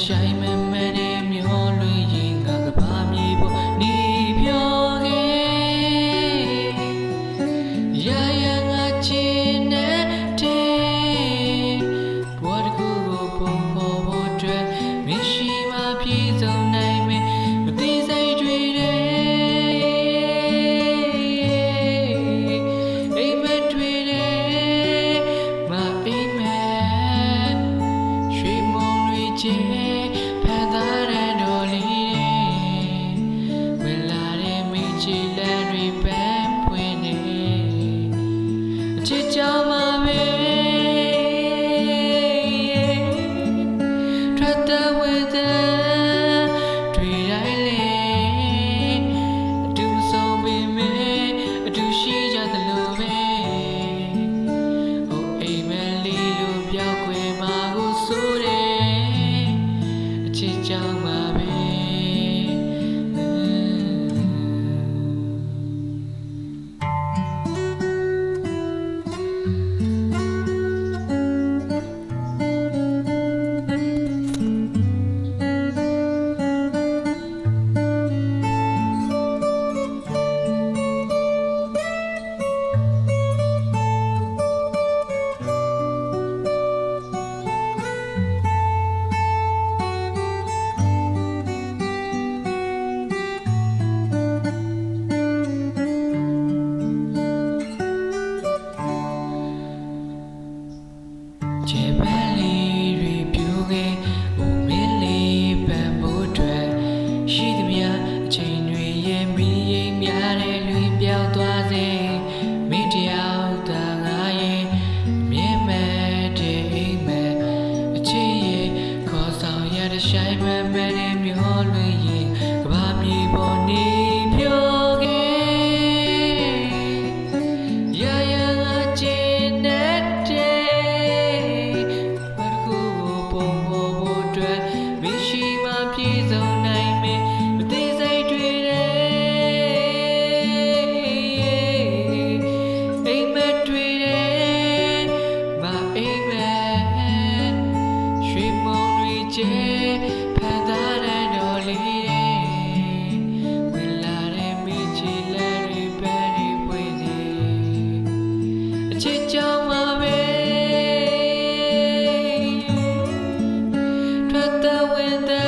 shine me many me all yin ga ba mi bo ni pyo ge ya ya nga chin ne te what go bo bo bo twe mi shi ma phi song nai me ma ti sai twi de ai ma twi de ma ai ma shwe mong lwi che phan da de do li we la de mi chi la twi pan pwin ne chit chaw ma beထွက်တဲ့ဝေဒတွေ့တိုင်းလေအတူဆုံးပေမဲ့အတူရှိကြသလိုပဲဟိုအိမ်မလေးလိုပြောက်ွယ်မှာကိုဆိုတယ်အချစ်ကြောင့်ပါပဲချေပန်းလေးတွေပြူခဲ့ဟိုမင်းလေးပန်ဖို့အတွက်ရှိသမျှအချိန်တွေရဲ့မီးရိမ်များတဲ့လွင်ပြောင်းသွားစေမင်းတယောက်သာငါရဲ့မြဲမြဲတဲ့အိမ်မက်အချစ်ရဲ့ခေါ်ဆောင်ရတဲ့ရှိုင်းမမဲတဲ့မျောလွင်ရင်ကဘာမြေပေါ်နေဖြိုခဲ့ရာရာငါကျင်းတဲ့မရှိမှပြေဆုံးနိုင်မယ်မသိစိတ်တွေတဲ့အိမ်မက်တွေတဲ့မအိမ်မက်ရွှေမုံတွေကျဲဖန်သားတဲ့တော်လေးဝင်လာတဲ့မိချီလက်တွေပဲတွေပွင့်နေအချစ်ကြောင့်ပါပဲထွက်တဲ့ဝင်တဲ့